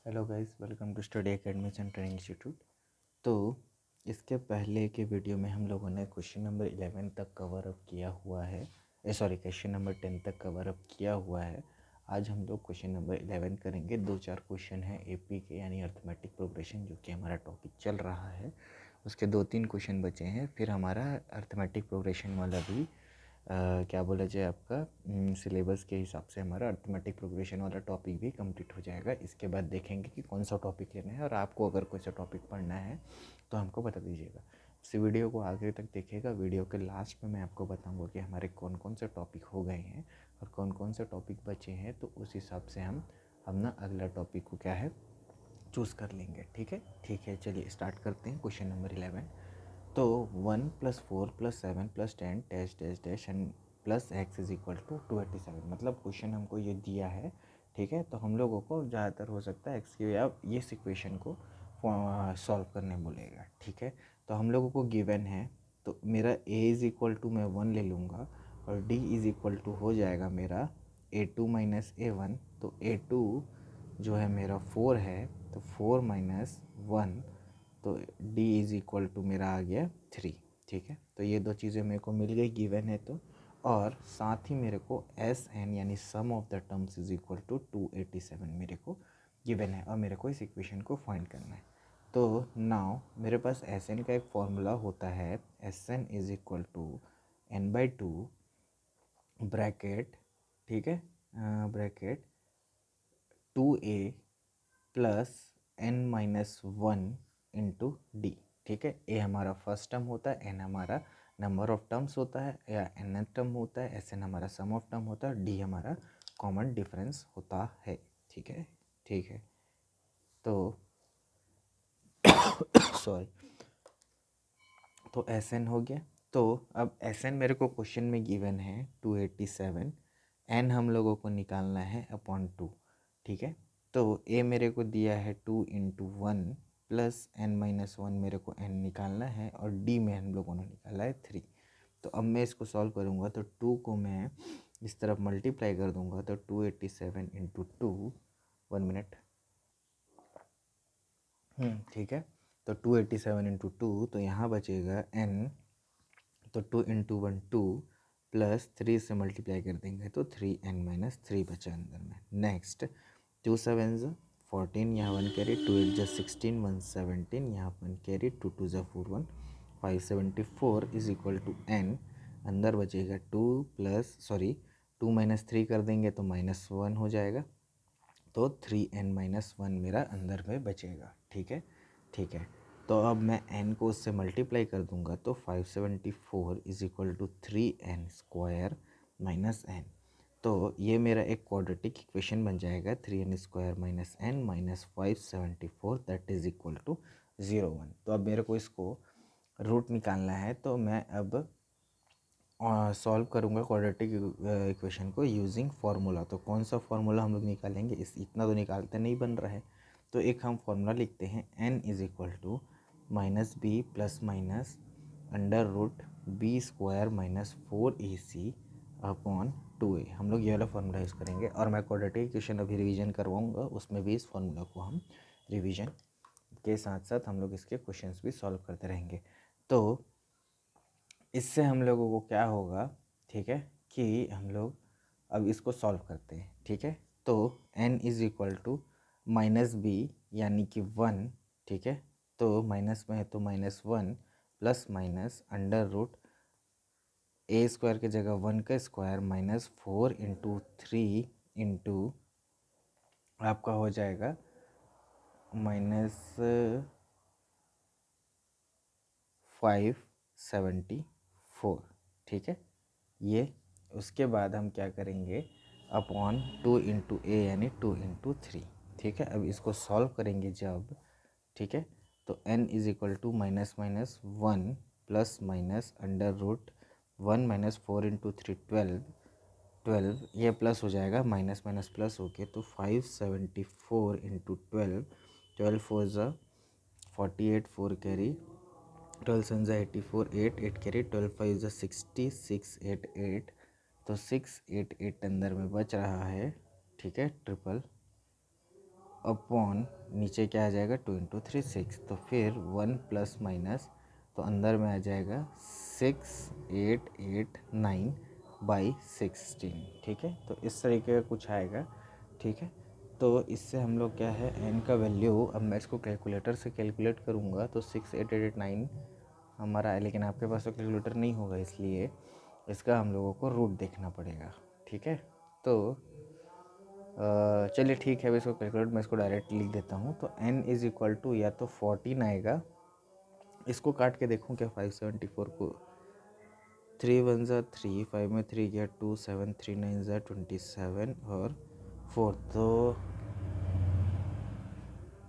Hello guys, welcome to study academy and training institute. तो इसके पहले के वीडियो में हम लोगों ने क्वेश्चन नंबर 11 तक कवर अप किया हुआ है। क्वेश्चन नंबर 10 तक कवर अप किया हुआ है। आज हम लोग क्वेश्चन नंबर 11 करेंगे। 2-4 क्वेश्चन हैं एपी के, यानी अर्थमेटिक प्रोग्रेशन, जो कि हमारा टॉपिक चल रहा है। उसके 2-3 क्वेश्चन बचे हैं, फिर हमारा अर्थमेटिक प्रोग्रेशन वाला भी क्या बोला जाए, आपका सिलेबस के हिसाब से हमारा अर्थमेटिक प्रोग्रेशन वाला टॉपिक भी कंप्लीट हो जाएगा। इसके बाद देखेंगे कि कौन सा टॉपिक लेना है, और आपको अगर कोई सा टॉपिक पढ़ना है तो हमको बता दीजिएगा। इस वीडियो को आगे तक देखिएगा। वीडियो के लास्ट में मैं आपको बताऊंगा कि हमारे कौन कौन से टॉपिक हो गए हैं और कौन कौन से टॉपिक बचे हैं, तो उस हिसाब से हम ना अगला टॉपिक को क्या है चूज़ कर लेंगे। ठीक है, चलिए स्टार्ट करते हैं। Question number 11। तो 1 + 4 + 7 + 10 dash dash dash and plus x is equal to 287। मतलब क्वेश्चन हमको ये दिया है। ठीक है, तो हम लोगों को ज़्यादातर हो सकता है एक्स की या इस इक्वेशन को सॉल्व करने बोलेगा। ठीक है, तो हम लोगों को गिवन है, तो मेरा a इज़ इक्वल टू मैं 1 ले लूँगा और d इज़ इक्वल टू हो जाएगा मेरा a2 - a1। तो a2 जो है मेरा 4 है, तो 4 - 1, तो d इज़ इक्वल टू मेरा आ गया 3। ठीक है, तो ये दो चीज़ें मेरे को मिल गई गिवन है तो। और साथ ही मेरे को एस एन यानी sum of the terms is equal to 287 मेरे को गिवन है, और मेरे को इस इक्वेशन को फाइंड करना है। तो नाउ मेरे पास एस एन का एक फॉर्मूला होता है, S N is equal to n/2 bracket, ठीक है, bracket 2a plus n-1 into D. ठीक है, ए हमारा फर्स्ट टर्म होता है, एन हमारा नंबर ऑफ टर्म्स होता है या एन टर्म होता है, एस एन हमारा सम ऑफ टर्म होता है, डी हमारा कॉमन डिफरेंस होता है। ठीक है, तो सॉरी, तो एस एन हो गया। तो अब एस एन मेरे को क्वेश्चन में गिवन है 287, एन हम लोगों को निकालना है अपॉन 2। ठीक है, तो ए मेरे को दिया है 2 × 1 प्लस n-1 मेरे को n निकालना है, और डी में हम लोगों ने निकाला है 3। तो अब मैं इसको सॉल्व करूँगा, तो 2 को मैं इस तरफ मल्टीप्लाई कर दूँगा, तो 287 × 2, 1 मिनट। ठीक है, तो 287 × 2, तो यहाँ बचेगा n, तो 2 × 1 2 प्लस 3 से मल्टीप्लाई कर देंगे तो 3n-3 बचा अंदर में। नेक्स्ट 2 7 14, यहाँ 1 कैरी, 2 8 16, 1 17, यहाँ 1 carry, 2 2 4 1, 574 is equal to n। अंदर बचेगा 2 -3 कर देंगे तो -1 हो जाएगा, तो 3n-1 मेरा अंदर में बचेगा। ठीक है, तो अब मैं n को उससे मल्टीप्लाई कर दूंगा, तो 574 is equal to 3n² - n। तो ये मेरा एक क्वाड्रेटिक इक्वेशन बन जाएगा, 3n² - n - 574 that is equal to 0 1। तो अब मेरे को इसको रूट निकालना है, तो मैं अब सॉल्व करूँगा क्वाड्रेटिक इक्वेशन को यूजिंग फार्मूला। तो कौन सा फार्मूला हम लोग निकालेंगे, इतना तो निकालते नहीं बन रहा है, तो एक हम फार्मूला लिखते हैं, n is equal to -b plus minus √b² - 4ac upon 2a। हम लोग ये वाला फार्मूला यूज़ करेंगे, और मैं क्वाड्रेटिक इक्वेशन अभी रिवीजन करवाऊँगा, उसमें भी इस फार्मूला को हम रिवीजन के साथ साथ हम लोग इसके क्वेश्चंस भी सॉल्व करते रहेंगे। तो इससे हम लोगों को क्या होगा, ठीक है, कि हम लोग अब इसको सॉल्व करते हैं। ठीक है, तो n is equal to -b यानी कि 1। ठीक है, तो माइनस में है तो -1 प्लस माइनस √a² की जगह 1 का स्क्वायर -4 × 3 इंटू आपका हो जाएगा -574। ठीक है, ये उसके बाद हम क्या करेंगे, अपॉन 2 × a यानी 2 × 3। ठीक है, अब इसको सॉल्व करेंगे जब, ठीक है, तो n is equal to -1 plus minus √1 - 4 × 3 12, ये प्लस हो जाएगा, माइनस माइनस प्लस हो के, तो 574 × 12, 12 4 ज़ा 48, 4 कैरी, 12 7 ज़ा 84, 8 8 कैरी, 12 5 ज़ा 60, 6 8 8, तो 688 अंदर में बच रहा है। ठीक है, ट्रिपल अपॉन नीचे क्या आ जाएगा 2 इंटू 3 6, तो फिर 1 प्लस माइनस, तो अंदर में आ जाएगा 6 8 8 9 बाई 16, ठीक है। तो इस तरीके का कुछ आएगा, ठीक है। तो इससे हम लोग क्या है n का वैल्यू, अब मैं इसको कैलकुलेटर से कैलकुलेट करूँगा तो 6 8 8 9 हमारा है, लेकिन आपके पास तो कैलकुलेटर नहीं होगा, इसलिए इसका हम लोगों को रूट देखना पड़ेगा, ठीक है। तो चलिए ठीक है, इसको कैलकुलेट मैं इसको डायरेक्ट लिख देता हूँ। तो n इज़ इक्वल टू या तो 14 आएगा, इसको काट के देखूँ क्या, 574 को 3 1 ज़ा 3, 5 में 3 गया 2, 7 3 9 ज़ा 27 और 4, तो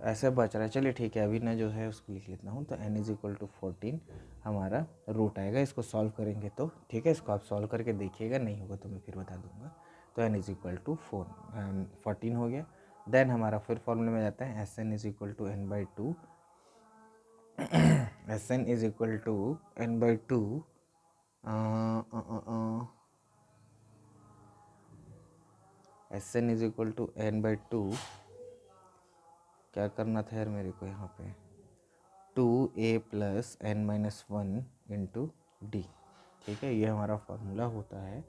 ऐसे बच रहा है। चलिए ठीक है, अभी ना जो है उसको लिख लेता हूँ। तो n इज़ इक्वल टू 14 हमारा रूट आएगा, इसको सॉल्व करेंगे तो, ठीक है। इसको आप सॉल्व करके देखिएगा, नहीं होगा तो मैं फिर बता दूंगा। तो n इज़ इक्वल टू 14 हो गया। देन हमारा फिर फॉर्मूले में जाता है, S N is equal to N by two, S N is equal to N by two, S N is equal to N by two, क्या करना था यार मेरे को यहाँ पे, 2a plus N minus 1 into D, ठीक है। ये हमारा फार्मूला होता है,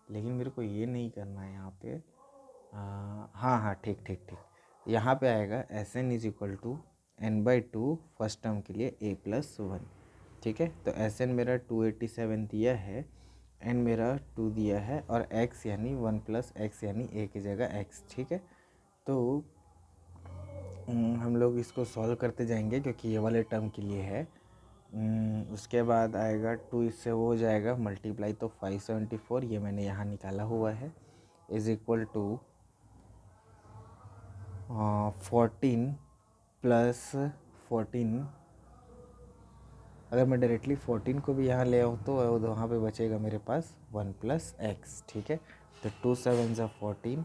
लेकिन मेरे को ये नहीं करना है यहाँ पे। हाँ हाँ ठीक ठीक ठीक, यहाँ पे आएगा S N is equal to N by two first term के लिए a प्लस 1, ठीक है। तो एस एन मेरा 287 दिया है, एन मेरा 2 दिया है, और x यानी 1 प्लस एक्स यानी a की जगह x, ठीक है। तो हम लोग इसको सॉल्व करते जाएंगे क्योंकि ये वाले टर्म के लिए है। उसके बाद आएगा 2, इससे वो हो जाएगा मल्टीप्लाई, तो 574 ये मैंने यहाँ निकाला हुआ है, इज़ इक्वल टू 14 प्लस 14, अगर मैं डायरेक्टली 14 को भी यहाँ ले आऊँ तो वहाँ पे बचेगा मेरे पास 1 प्लस एक्स, ठीक है। तो 2 7 ज़ा 14,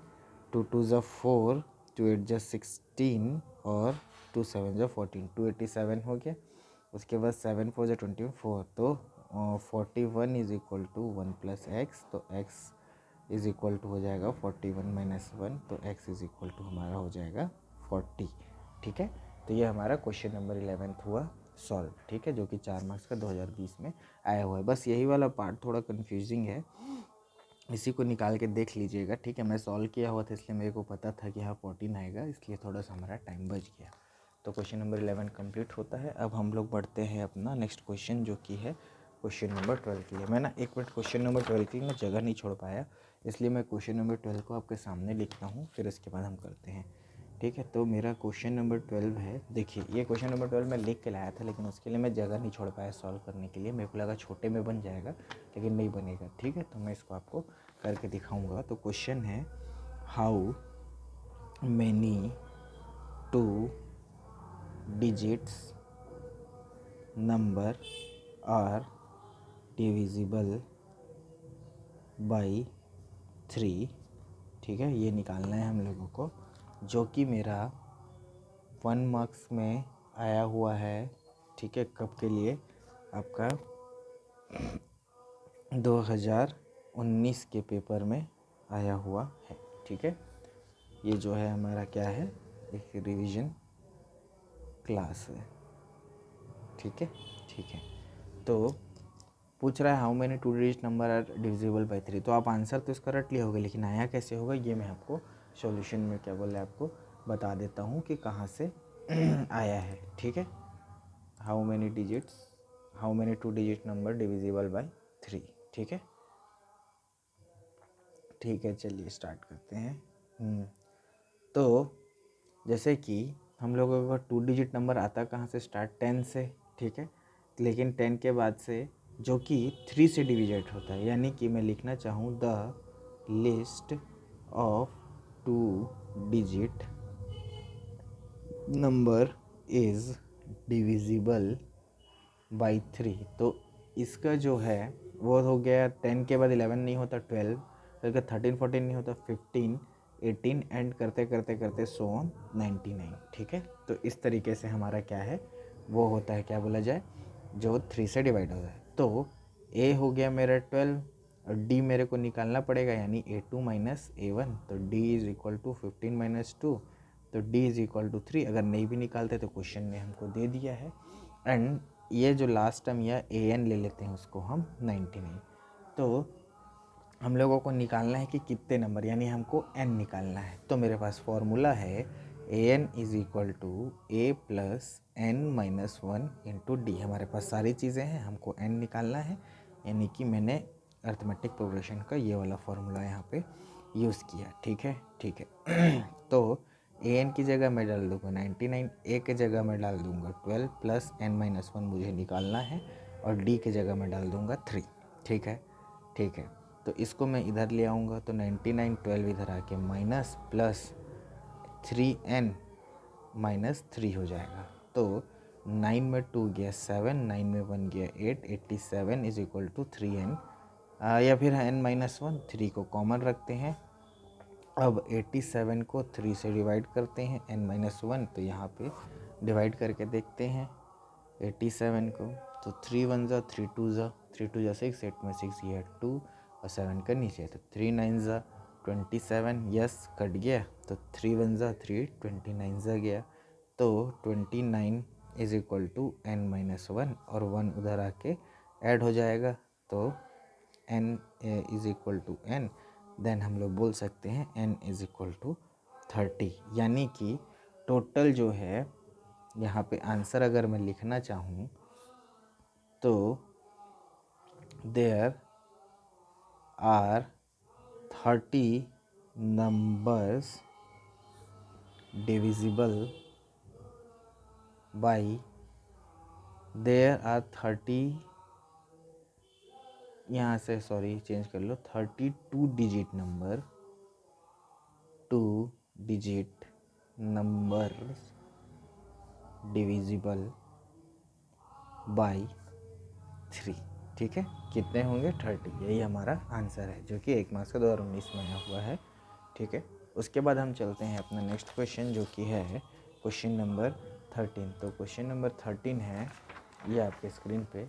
2 2 ज़ा 4, 2 8 ज़ा 16 और 2 7 ज़ा 14, 287 हो गया। उसके बाद 7 4 ज़ा 24, तो 41 is equal to 1 plus X, तो एक्स इज़ इक्वल टू हो जाएगा 41 माइनस 1, तो एक्स इज़ इक्वल टू हमारा हो जाएगा 40, ठीक है। तो ये हमारा क्वेश्चन नंबर 11 हुआ सॉल्व, ठीक है, जो कि 4 मार्क्स का 2020 में आया हुआ है। बस यही वाला पार्ट थोड़ा कन्फ्यूजिंग है, इसी को निकाल के देख लीजिएगा, ठीक है। मैं सॉल्व किया हुआ था इसलिए मेरे को पता था कि हाँ 14 आएगा, इसलिए थोड़ा सा हमारा टाइम बच गया। तो क्वेश्चन नंबर 11 कंप्लीट होता है। अब हम लोग बढ़ते हैं अपना नेक्स्ट क्वेश्चन, जो कि है क्वेश्चन नंबर 12 के लिए। मैं ना एक मिनट, क्वेश्चन नंबर 12 के लिए मैं जगह नहीं छोड़ पाया, इसलिए मैं क्वेश्चन नंबर 12 को आपके सामने लिखता हूँ, फिर इसके बाद हम करते हैं, ठीक है। तो मेरा क्वेश्चन नंबर 12 है, देखिए ये क्वेश्चन नंबर 12 मैं लिख के लाया था, लेकिन उसके लिए मैं जगह नहीं छोड़ पाया सॉल्व करने के लिए। मेरे को लगा छोटे में बन जाएगा, लेकिन नहीं बनेगा, ठीक है। तो मैं इसको आपको करके दिखाऊंगा। तो क्वेश्चन है, how many 2 digits number are divisible by 3, ठीक है। ये निकालना है हम लोगों को, जो कि मेरा 1 मार्क्स में आया हुआ है, ठीक है। कब के लिए, आपका 2019 के पेपर में आया हुआ है, ठीक है। ये जो है हमारा क्या है, एक रिवीजन क्लास है, ठीक है ठीक है। तो पूछ रहा है how many 2 digit number are divisible by 3, तो आप आंसर तो इसका रट लिए होगे, लेकिन आया कैसे होगा ये मैं आपको सॉल्यूशन में क्या बोले आपको बता देता हूँ कि कहाँ से आया है, ठीक है। How many 2 digit number divisible by 3, ठीक है ठीक है। चलिए स्टार्ट करते हैं। तो जैसे कि हम लोगों का 2 डिजिट नंबर आता कहाँ से, स्टार्ट 10 से, ठीक है। लेकिन 10 के बाद से जो कि 3 से डिविजेट होता है, यानी कि मैं लिखना चाहूँ the list of 2 digit number is divisible by 3। तो इसका जो है वो हो गया, 10 के बाद 11 नहीं होता 12, फिर 13 14 नहीं होता 15 18, एंड करते करते करते सो ऑन 99, ठीक है। तो इस तरीके से हमारा क्या है वो होता है, क्या बोला जाए, जो 3 से डिवाइड होता है। तो ए हो गया मेरा 12, और डी मेरे को निकालना पड़ेगा, यानी A2 माइनस A1, तो D is equal to 15 minus 2, तो तो d इज इक्वल टू 3। अगर नहीं भी निकालते तो क्वेश्चन में हमको दे दिया है। एंड ये जो लास्ट टर्म या an ले लेते हैं उसको हम 99। तो हम लोगों को निकालना है कि कितने नंबर, यानी हमको n निकालना है। तो मेरे पास फॉर्मूला है an is equal to a plus n minus 1 into D. हमारे पास सारी चीज़ें हैं, हमको n निकालना है, यानी कि मैंने अर्थमेटिक प्रोग्रेशन का ये वाला फॉर्मूला यहाँ पे यूज़ किया। ठीक है, ठीक है। तो an की जगह मैं डाल दूँगा 99, a की जगह मैं डाल दूँगा 12 प्लस n माइनस 1 मुझे निकालना है, और d की जगह मैं डाल दूँगा 3। ठीक है, ठीक है। तो इसको मैं इधर ले आऊँगा तो 99 12 इधर आके माइनस प्लस 3n माइनस 3 हो जाएगा। तो 9 में 2 गया 7, 9 में 1 गया 8, 87 इज इक्वल टू 3n, या फिर n माइनस 1, 3 को कॉमन रखते हैं। अब 87 को 3 से डिवाइड करते हैं, n माइनस 1, तो यहाँ पे डिवाइड करके देखते हैं 87 को। तो 3 1 ज़ा 3 2 ज़ा 3 2 ज़ा 6, 8 में 6 गया 2 और 7 का नीचे, तो 3 9 ज़ा 27, यस कट गया। तो 3 1 ज़ा 3, 29 ज़ा गया, तो 29 is equal to n minus 1, और 1 उधर आके ऐड हो जाएगा, तो n is equal to n। Then हम लोग बोल सकते हैं n इज इक्वल टू 30, यानी कि टोटल जो है यहाँ पे आंसर अगर मैं लिखना चाहूँ तो there are 30 numbers divisible by, there are 30, यहाँ से सॉरी चेंज कर लो, 32 digit number, 2 digit numbers divisible by 3। ठीक है, कितने होंगे 30, यही हमारा आंसर है, जो कि 1 मार्क्स का 2019 में आया हुआ है। ठीक है, उसके बाद हम चलते हैं अपना नेक्स्ट क्वेश्चन, जो कि है क्वेश्चन नंबर 13। तो क्वेश्चन नंबर 13 है ये आपके स्क्रीन पे।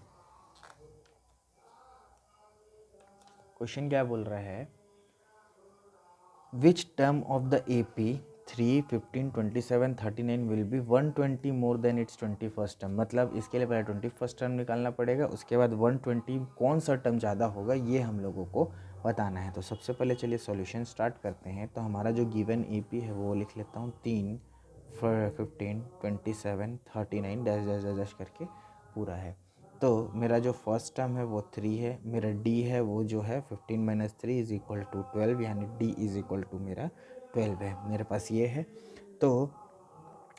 क्वेश्चन क्या बोल रहा है, which term of the AP 3, 15, 27, 39 will be 120 more then it's 21st term. मतलब इसके लिए पहले 21st टर्म निकालना पड़ेगा, उसके बाद 120 कौन सा टर्म ज़्यादा होगा ये हम लोगों को बताना है। तो सबसे पहले चलिए सॉल्यूशन स्टार्ट करते हैं। तो हमारा जो गिवन AP है वो लिख लेता हूँ, 3, 15, 27, 39 डैश डैश डैश डैश करके पूरा है। तो मेरा जो फर्स्ट टर्म है वो 3 है, मेरा d है वो जो है 15 माइनस 3 इज इक्वल टू 12, यानी d इज इक्वल टू मेरा 12 है, मेरे पास ये है। तो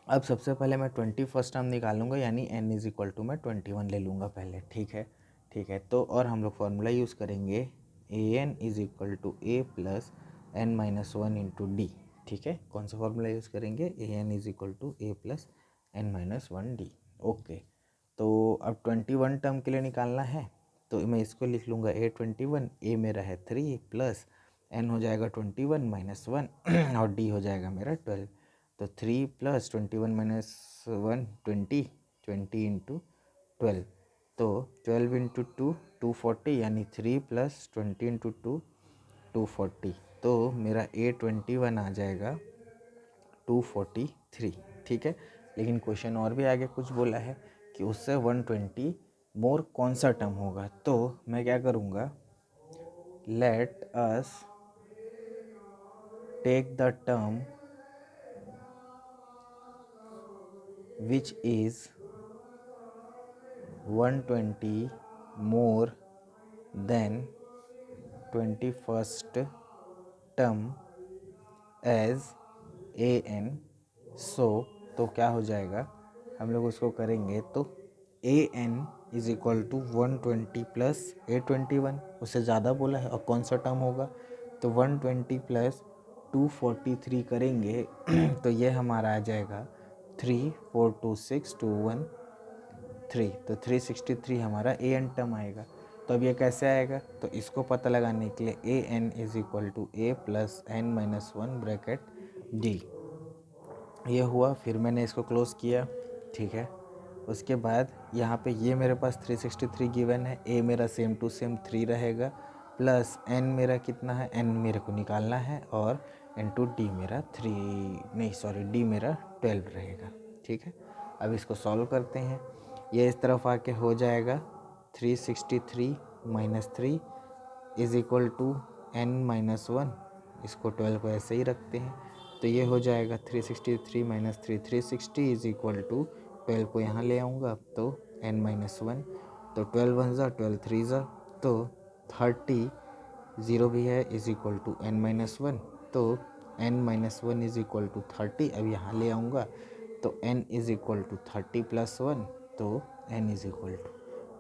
अब सबसे पहले मैं 21st टर्म निकालूंगा, यानी n इज इक्वल टू मैं 21 ले लूँगा पहले। ठीक है, ठीक है। तो और हम लोग फॉर्मूला यूज़ करेंगे an is equal to a plus n minus 1 into D. ठीक है, कौन सा फॉर्मूला यूज़ करेंगे, an is equal to a plus n minus 1 D. Okay, तो अब 21 टर्म के लिए निकालना है, तो मैं इसको लिख लूँगा a21, a मेरा है 3 प्लस n हो जाएगा 21 माइनस 1 और d हो जाएगा मेरा 12। तो 3 प्लस 21 माइनस 1 20, 20 इंटू 12, तो 12 इंटू 2 240, यानी 3 प्लस 20 इंटू 2 240। तो मेरा a21 आ जाएगा 243। ठीक है, लेकिन क्वेश्चन और भी आगे कुछ बोला है कि उससे 120 मोर कौन सा टर्म होगा। तो मैं क्या करूँगा, let us take the term which is 120 more than 21st term as an। So तो क्या हो जाएगा, हम लोग उसको करेंगे तो an is equal to 120 plus a21, उससे ज़्यादा बोला है, और कौन सा टर्म होगा, तो 120 प्लस 243 करेंगे तो ये हमारा आ जाएगा 3 4 2 6 2 1 3, तो 363 हमारा an टर्म आएगा। तो अब ये कैसे आएगा, तो इसको पता लगाने के लिए an is equal to a plus n minus 1 bracket d, ये हुआ। फिर मैंने इसको क्लोज़ किया। ठीक है, उसके बाद यहाँ पे ये मेरे पास 363 गिवन है, a मेरा सेम टू सेम 3 रहेगा, प्लस n मेरा कितना है, n मेरे को निकालना है, और इंटू डी मेरा 3 नहीं सॉरी डी मेरा 12 रहेगा। ठीक है, अब इसको सॉल्व करते हैं। ये इस तरफ आके हो जाएगा 363 minus 3 is equal to n-1। इसको 12 को ऐसे ही रखते हैं तो ये हो जाएगा 363 माइनस 3 360 इज इक्वल टू 12 को यहाँ ले आऊँगा तो n-1 तो 12 वन ज़ा 12 थ्री ज़ा तो 30 ज़ीरो भी है इज इक्वल टू n-1 तो n-1 इज इक्वल टू 30। अब यहाँ ले आऊँगा तो n is equal to 30 plus 1 तो n इज इक्वल टू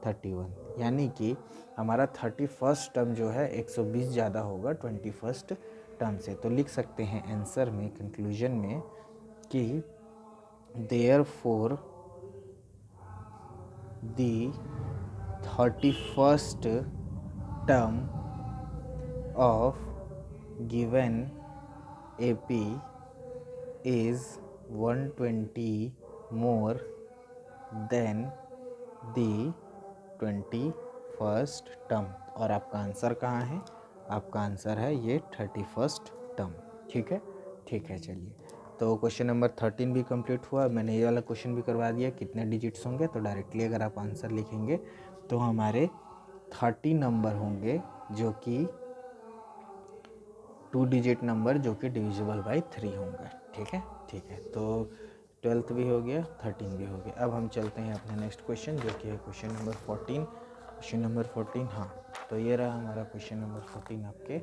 31, यानी कि हमारा 31st टर्म जो है 120 ज़्यादा होगा 21st टर्म से। तो लिख सकते हैं आंसर में कंक्लूजन में कि therefore the 31st term of given AP is 120 more than the 21st term. और आपका आंसर कहाँ है? आपका आंसर है ये 31st टर्म। ठीक है, ठीक है। चलिए, तो क्वेश्चन नंबर 13 भी कंप्लीट हुआ। मैंने ये वाला क्वेश्चन भी करवा दिया कितने डिजिट्स होंगे। तो डायरेक्टली अगर आप आंसर लिखेंगे तो हमारे 30 नंबर होंगे जो कि 2 डिजिट नंबर जो कि डिविजिबल बाई 3 होंगे। ठीक है, ठीक है। तो 12th भी हो गया, 13 भी हो गया। अब हम चलते हैं अपने नेक्स्ट क्वेश्चन जो कि है क्वेश्चन नंबर 14। क्वेश्चन नंबर 14, हाँ, तो ये रहा हमारा क्वेश्चन नंबर 14 आपके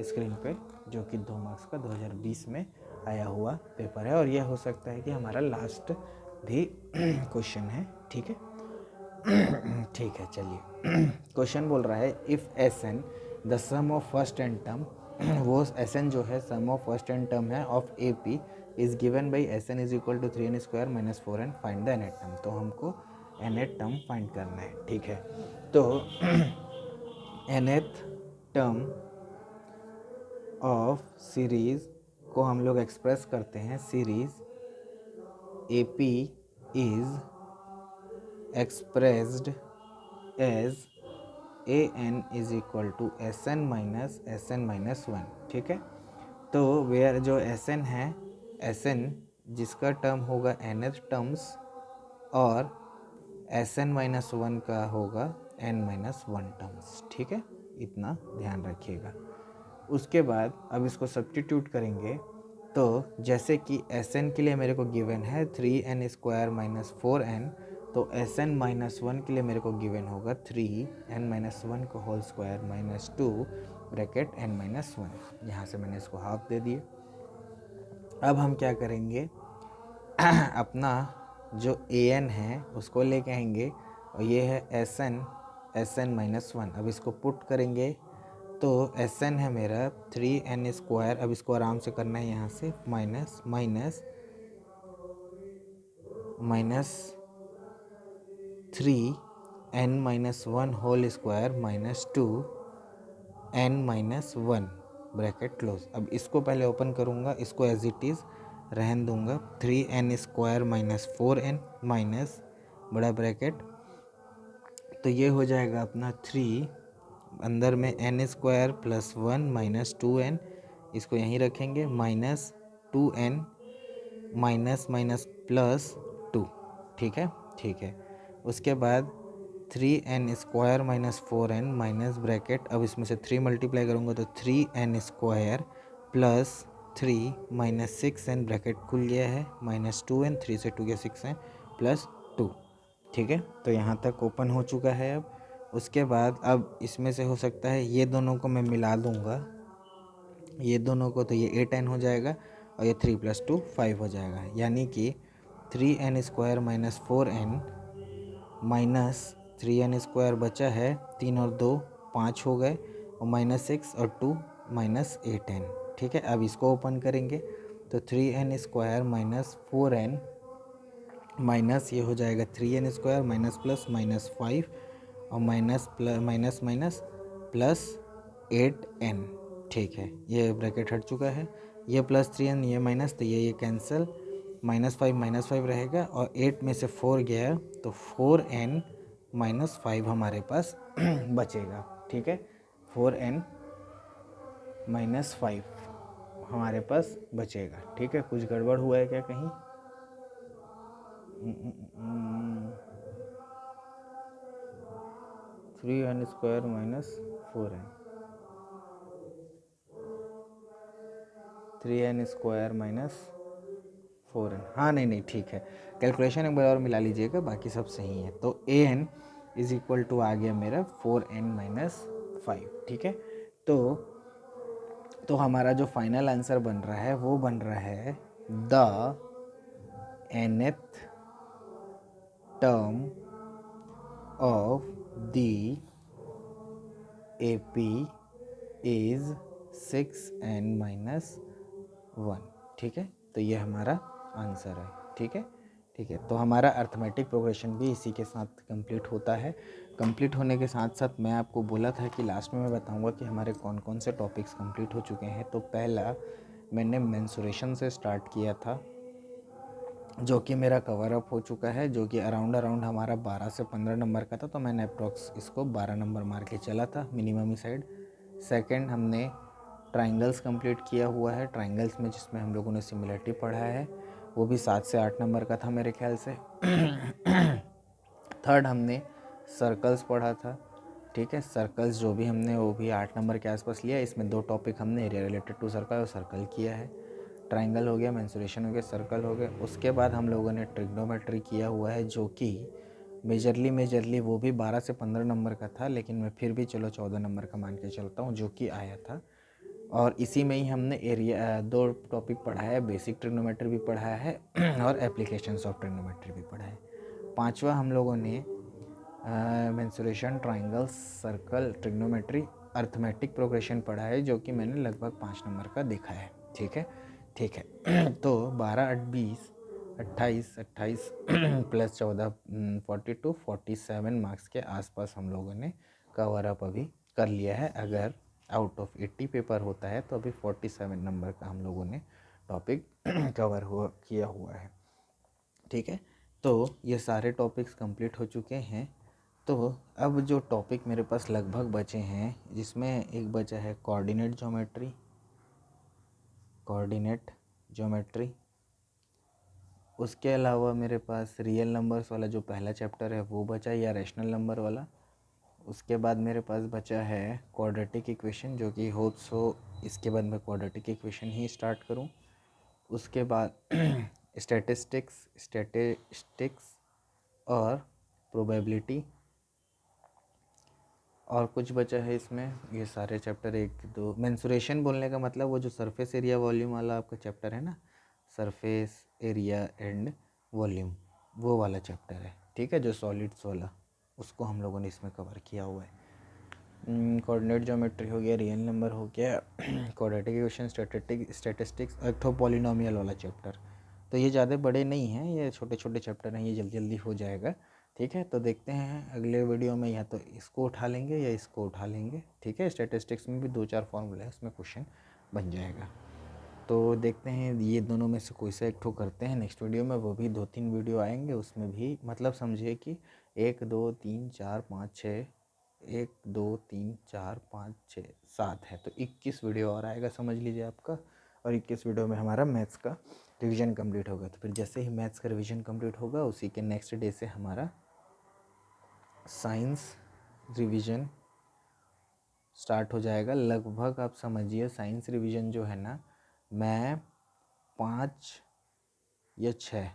स्क्रीन पे, जो कि 2 मार्क्स का 2020 में आया हुआ पेपर है और यह हो सकता है कि हमारा लास्ट भी क्वेश्चन है। ठीक है, ठीक है। चलिए, क्वेश्चन बोल रहा है if S N the sum of first and term वो एस एन जो है sum of first and term है of A P is given by S N is equal to 3n square minus 4n find the nth term. तो हमको nth term find करना है। ठीक है, तो nth टर्म ऑफ सीरीज को हम लोग एक्सप्रेस करते हैं series A P is expressed as A N is equal to S N minus 1। ठीक है, तो वेयर जो एस एन है, एस एन जिसका टर्म होगा nth टर्म्स और एस एन माइनस 1 का होगा n-1 टर्म्स। ठीक है, इतना ध्यान रखिएगा। उसके बाद अब इसको सब्स्टिट्यूट करेंगे तो जैसे कि एस एन के लिए मेरे को गिवन है 3n स्क्वायर माइनस 4n, तो एस एन माइनस 1 के लिए मेरे को गिवन होगा 3n माइनस 1 को whole square minus 2 bracket n-1। यहाँ से मैंने इसको हाफ दे दिए। अब हम क्या करेंगे अपना जो ए एन है उसको लेके आएंगे और ये है एस एन माइनस 1। अब इसको पुट करेंगे तो एस एन है मेरा 3n स्क्वायर। अब इसको आराम से करना है यहाँ से minus minus minus 3n-1 whole square minus 2n-1 bracket close. अब इसको पहले ओपन करूँगा, इसको एज इट इज़ रहन दूंगा 3n square minus 4n minus बड़ा ब्रैकेट, तो ये हो जाएगा अपना 3 अंदर में n square plus 1 minus 2n, इसको यहीं रखेंगे minus 2n minus minus plus 2। ठीक है, ठीक है। उसके बाद 3n square minus 4n minus bracket, अब इसमें से 3 मल्टीप्लाई करूँगा तो 3n square plus 3 minus 6n bracket खुल गया है माइनस 2n, 3 से 2 गया 6n प्लस 2। ठीक है, तो यहाँ तक ओपन हो चुका है। अब उसके बाद अब इसमें से हो सकता है ये दोनों को मैं मिला दूँगा, ये दोनों को, तो ये 8n हो जाएगा और ये 3 प्लस 2 5 हो जाएगा, यानी कि 3n square minus 4n minus 3n square बचा है, 3 और 2 5 हो गए और माइनस 6 और 2 माइनस 8n। ठीक है, अब इसको ओपन करेंगे तो 3n square minus 4n minus ये हो जाएगा 3n square minus plus minus 5 और minus plus minus minus plus 8n। ठीक है, ये ब्रैकेट हट चुका है, ये प्लस 3n ये माइनस, तो ये कैंसिल, माइनस 5 रहेगा और 8 में से 4 गया तो 4n माइनस 5 हमारे पास बचेगा। ठीक है, 4n माइनस 5 हमारे पास बचेगा। ठीक है, कुछ गड़बड़ हुआ है क्या कहीं? 3n² minus 4n, 3n² minus 4n, हाँ नहीं नहीं ठीक है, कैलकुलेशन एक बार और मिला लीजिएगा, बाकी सब सही है। तो an इज इक्वल टू आ गया मेरा 4n माइनस 5। ठीक है, तो हमारा जो फाइनल आंसर बन रहा है वो बन रहा है the nth term of the AP is 6n minus 1। ठीक है, तो ये हमारा आंसर है। ठीक है, ठीक है, तो हमारा अर्थमेटिक प्रोग्रेशन भी इसी के साथ कंप्लीट होता है। कंप्लीट होने के साथ साथ मैं आपको बोला था कि लास्ट में मैं बताऊंगा कि हमारे कौन कौन से टॉपिक्स कंप्लीट हो चुके हैं। तो पहला मैंने मेंसुरेशन से स्टार्ट किया था, जो कि मेरा कवर अप हो चुका है, जो कि अराउंड हमारा 12 से 15 नंबर का था, तो मैंने अप्रॉक्स इसको 12 नंबर मार के चला था मिनिमम ही साइड। सेकंड हमने ट्राइंगल्स कंप्लीट किया हुआ है, ट्राइंगल्स में जिसमें हम लोगों ने सिमिलरिटी पढ़ा है, वो भी 7 से 8 नंबर का था मेरे ख्याल से। थर्ड हमने सर्कल्स पढ़ा था। ठीक है, सर्कल्स जो भी हमने वो भी 8 नंबर के आसपास लिया। इसमें 2 टॉपिक हमने एरिया रिलेटेड टू सर्कल और सर्कल किया है। ट्राइंगल हो गया, मेंसुरेशन हो गया, सर्कल हो गया। उसके बाद हम लोगों ने ट्रिग्नोमेट्री किया हुआ है, जो कि मेजरली वो भी 12 से 15 नंबर का था, लेकिन मैं फिर भी चलो 14 नंबर का मान के चलता हूँ, जो कि आया था। और इसी में ही हमने एरिया 2 टॉपिक पढ़ा है, बेसिक ट्रिग्नोमेट्री भी पढ़ा है और एप्लीकेशंस ऑफ ट्रिग्नोमेट्री भी पढ़ा है। पांचवा हम लोगों ने mensuration, triangles, circle, trigonometry, arithmetic progression पढ़ा है, जो कि मैंने लगभग 5 नंबर का देखा है। ठीक है, ठीक है। तो 12, 20, 28, 28 प्लस 14 42, 47 मार्क्स के आसपास हम लोगों ने कवर अप अभी कर लिया है। अगर आउट ऑफ 80 पेपर होता है तो अभी 47 नंबर का हम लोगों ने टॉपिक कवर किया हुआ है। ठीक है, तो ये सारे टॉपिक्स कंप्लीट हो चुके हैं। तो अब जो टॉपिक मेरे पास लगभग बचे हैं, जिसमें एक बचा है कोऑर्डिनेट ज्योमेट्री। उसके अलावा मेरे पास रियल नंबर्स वाला जो पहला चैप्टर है वो बचा, या रैशनल नंबर वाला। उसके बाद मेरे पास बचा है क्वाड्रेटिक इक्वेशन, जो कि हो सो इसके बाद मैं क्वाड्रेटिक इक्वेशन ही स्टार्ट करूं। उसके बाद स्टैटिस्टिक्स और प्रोबेबिलिटी, और कुछ बचा है इसमें। ये सारे चैप्टर 1, 2, मेंसुरेशन बोलने का मतलब वो जो सरफेस एरिया वॉल्यूम वाला आपका चैप्टर है ना, सरफेस एरिया एंड वॉल्यूम, वो वाला चैप्टर है। ठीक है, जो सॉलिड्स वाला, उसको हम लोगों ने इसमें कवर किया हुआ है। कोऑर्डिनेट ज्योमेट्री हो गया, रियल नंबर हो गया, क्वाड्रेटिक इक्वेशन, स्टैटिस्टिक्स, एक तो पॉलिनोमियल वाला चैप्टर। तो ये ज़्यादा बड़े नहीं हैं, ये छोटे छोटे चैप्टर हैं, ये जल्दी जल्दी हो जाएगा। ठीक है, तो देखते हैं अगले वीडियो में या तो इसको उठा लेंगे या इसको उठा लेंगे। ठीक है, स्टैटिस्टिक्स में भी 2-4 फॉर्मूले हैं, उसमें क्वेश्चन बन जाएगा। तो देखते हैं ये दोनों में से कोई सा एक ठो करते हैं नेक्स्ट वीडियो में। वो भी 2-3 वीडियो आएंगे, उसमें भी मतलब समझिए कि 1, 2, 3, 4, 5, 6, 1, 2, 3, 4, 5, 6, 7 है, तो 21 वीडियो और आएगा समझ लीजिए आपका। और 21 वीडियो में हमारा मैथ्स का रिवीजन कंप्लीट होगा। तो फिर जैसे ही मैथ्स का रिवीजन कंप्लीट होगा, उसी के नेक्स्ट डे से हमारा साइंस रिवीजन स्टार्ट हो जाएगा। लगभग आप समझिए साइंस रिवीजन जो है ना, मैं 5 या 6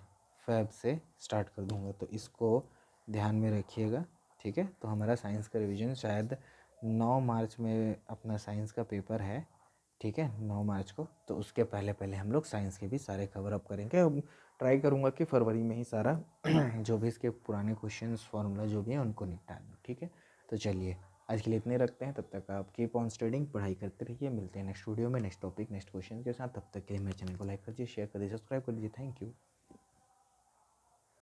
फ़ैब से स्टार्ट कर दूंगा, तो इसको ध्यान में रखिएगा। ठीक है, तो हमारा साइंस का रिवीजन शायद 9 मार्च में अपना साइंस का पेपर है। ठीक है, 9 मार्च को, तो उसके पहले पहले हम लोग साइंस के भी सारे कवर अप करेंगे। अब ट्राई करूँगा कि फरवरी में ही सारा जो भी इसके पुराने क्वेश्चंस फार्मूला जो भी हैं उनको निपटा दूँ। ठीक है, तो चलिए आज के लिए इतने रखते हैं। तब तक आप कीप ऑन स्टडिंग, पढ़ाई करते रहिए। मिलते हैं नेक्स्ट वीडियो में, नेक्स्ट टॉपिक, नेक्स्ट क्वेश्चन के साथ। तब तक के लिए मेरे चैनल को लाइक कर दीजिए, शेयर कर दीजिए, सब्सक्राइब कर दीजिए। Thank you.